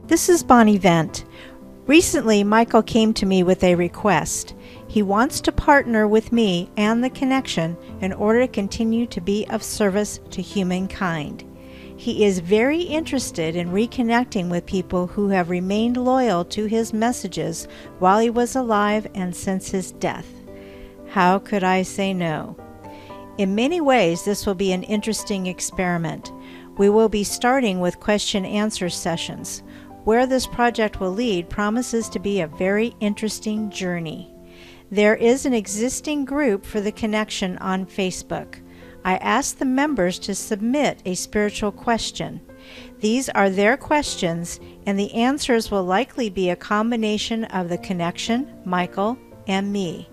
This is BonnieVent. Recently, Michael came to me with a request. He wants to partner with me and the connection in order to continue to be of service to humankind. He is very interested in reconnecting with people who have remained loyal to his messages while he was alive and since his death. How could I say no? In many ways, this will be an interesting experiment. We will be starting with question-answer sessions. Where this project will lead promises to be a very interesting journey. There is an existing group for the connection on Facebook. I asked the members to submit a spiritual question. These are their questions, and the answers will likely be a combination of the connection, Michael, and me.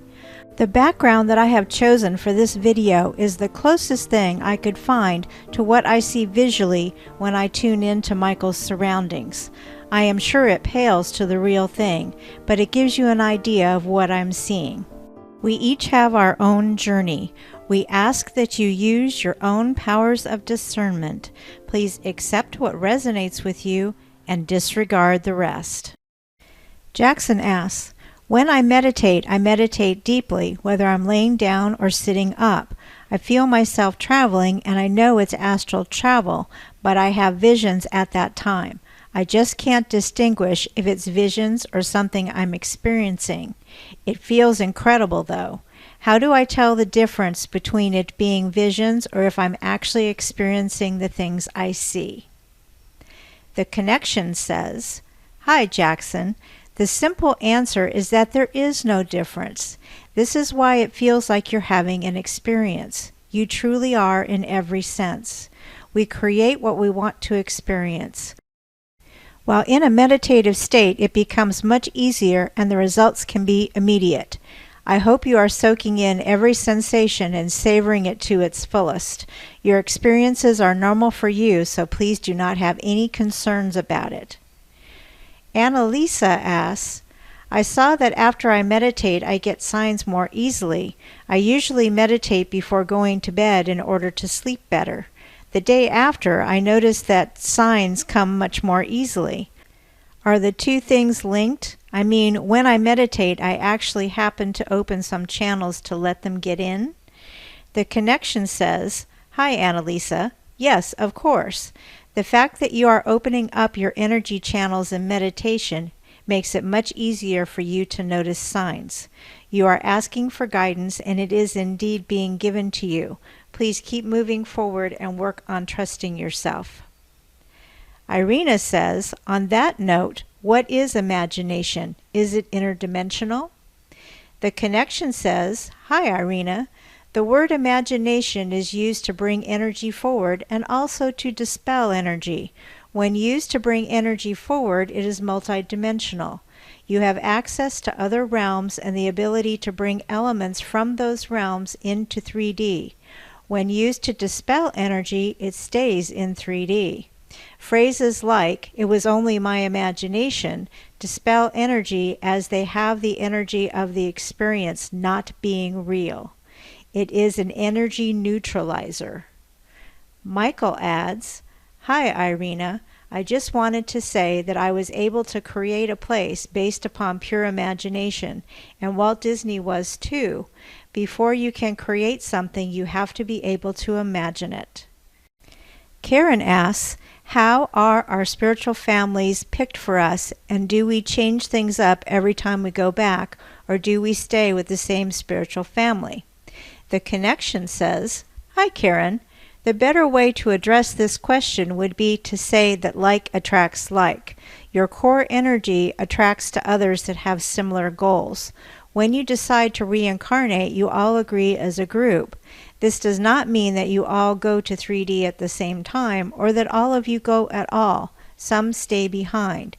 The background that I have chosen for this video is the closest thing I could find to what I see visually when I tune into Michael's surroundings. I am sure it pales to the real thing, but it gives you an idea of what I'm seeing. We each have our own journey. We ask that you use your own powers of discernment. Please accept what resonates with you and disregard the rest. Jackson asks, when I meditate deeply, whether I'm laying down or sitting up. I feel myself traveling, and I know it's astral travel, but I have visions at that time. I just can't distinguish if it's visions or something I'm experiencing. It feels incredible, though. How do I tell the difference between it being visions or if I'm actually experiencing the things I see? The connection says, Hi, Jackson. The simple answer is that there is no difference. This is why it feels like you're having an experience. You truly are in every sense. We create what we want to experience. While in a meditative state, it becomes much easier and the results can be immediate. I hope you are soaking in every sensation and savoring it to its fullest. Your experiences are normal for you, so please do not have any concerns about it. Annalisa asks, I saw that after I meditate, I get signs more easily. I usually meditate before going to bed in order to sleep better. The day after, I notice that signs come much more easily. Are the two things linked? I mean, when I meditate, I actually happen to open some channels to let them get in. The connection says, Hi, Annalisa. Yes, of course. The fact that you are opening up your energy channels in meditation makes it much easier for you to notice signs. You are asking for guidance, and it is indeed being given to you. Please keep moving forward and work on trusting yourself. Irina says, on that note, what is imagination? Is it interdimensional? The connection says, Hi, Irina. The word imagination is used to bring energy forward and also to dispel energy. When used to bring energy forward, it is multidimensional. You have access to other realms and the ability to bring elements from those realms into 3D. When used to dispel energy, it stays in 3D. Phrases like, it was only my imagination, dispel energy as they have the energy of the experience not being real. It is an energy neutralizer. Michael adds, Hi, Irina. I just wanted to say that I was able to create a place based upon pure imagination, and Walt Disney was too. Before you can create something, you have to be able to imagine it. Karen asks, how are our spiritual families picked for us, and do we change things up every time we go back, or do we stay with the same spiritual family? The connection says, Hi, Karen. The better way to address this question would be to say that like attracts like. Your core energy attracts to others that have similar goals. When you decide to reincarnate, you all agree as a group. This does not mean that you all go to 3D at the same time or that all of you go at all. Some stay behind.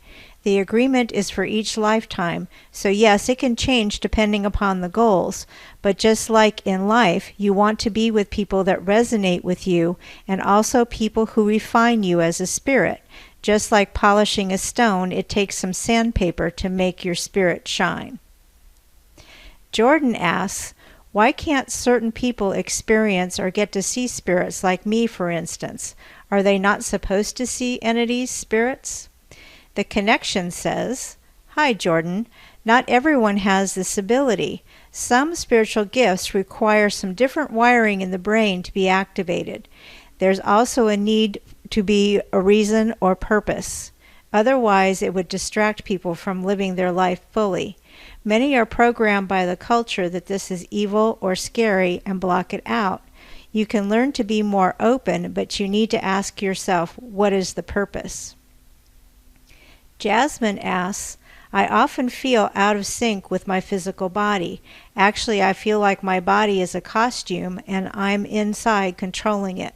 The agreement is for each lifetime, so yes, it can change depending upon the goals. But just like in life, you want to be with people that resonate with you and also people who refine you as a spirit. Just like polishing a stone, it takes some sandpaper to make your spirit shine. Jordan asks, why can't certain people experience or get to see spirits like me, for instance? Are they not supposed to see entities, spirits? The connection says, "Hi, Jordan. Not everyone has this ability. Some spiritual gifts require some different wiring in the brain to be activated. There's also a need to be a reason or purpose. Otherwise, it would distract people from living their life fully. Many are programmed by the culture that this is evil or scary and block it out. You can learn to be more open, but you need to ask yourself, what is the purpose?" Jasmine asks, "I often feel out of sync with my physical body. Actually, I feel like my body is a costume and I'm inside controlling it.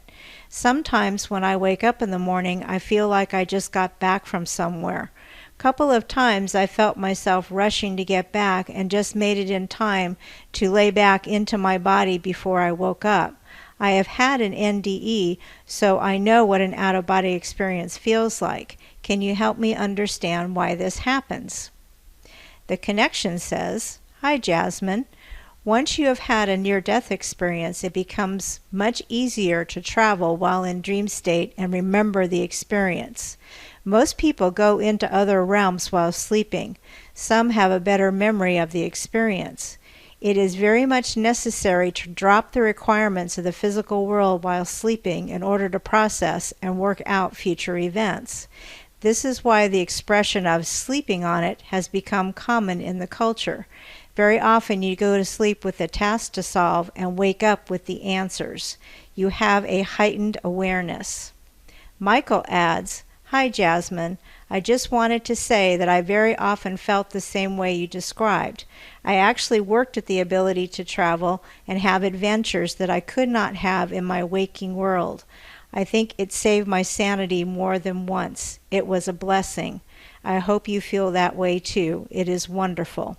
Sometimes when I wake up in the morning, I feel like I just got back from somewhere. Couple of times I felt myself rushing to get back and just made it in time to lay back into my body before I woke up. I have had an NDE, so I know what an out-of-body experience feels like. Can you help me understand why this happens?" The connection says, "Hi, Jasmine. Once you have had a near-death experience, it becomes much easier to travel while in dream state and remember the experience. Most people go into other realms while sleeping. Some have a better memory of the experience. It is very much necessary to drop the requirements of the physical world while sleeping in order to process and work out future events. This is why the expression of sleeping on it has become common in the culture. Very often you go to sleep with a task to solve and wake up with the answers. You have a heightened awareness." Michael adds, "Hi, Jasmine. I just wanted to say that I very often felt the same way you described. I actually worked at the ability to travel and have adventures that I could not have in my waking world. I think it saved my sanity more than once. It was a blessing. I hope you feel that way too. It is wonderful."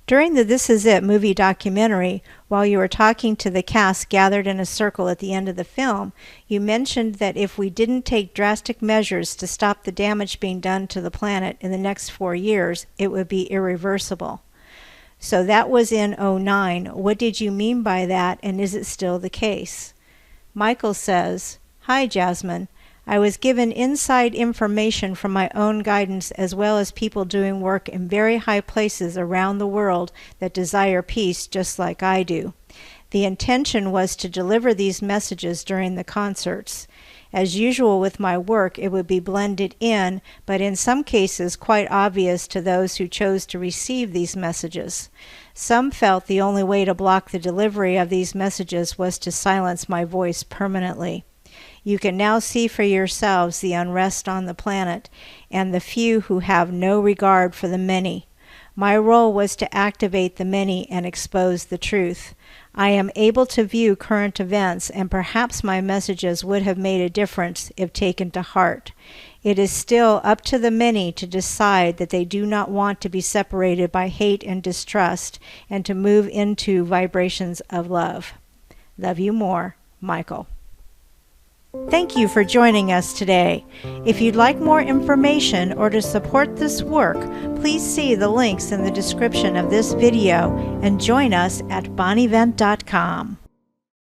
During the This Is It movie documentary, while you were talking to the cast gathered in a circle at the end of the film, you mentioned that if we didn't take drastic measures to stop the damage being done to the planet in the next 4 years, it would be irreversible. So that was in '09. What did you mean by that, and is it still the case? Michael says, "Hi, Jasmine. I was given inside information from my own guidance as well as people doing work in very high places around the world that desire peace just like I do. The intention was to deliver these messages during the concerts. As usual with my work, it would be blended in, but in some cases quite obvious to those who chose to receive these messages. Some felt the only way to block the delivery of these messages was to silence my voice permanently. You can now see for yourselves the unrest on the planet and the few who have no regard for the many. My role was to activate the many and expose the truth. I am able to view current events, and perhaps my messages would have made a difference if taken to heart. It is still up to the many to decide that they do not want to be separated by hate and distrust and to move into vibrations of love. Love you more, Michael." Thank you for joining us today. If you'd like more information or to support this work, please see the links in the description of this video and join us at BonnieVent.com.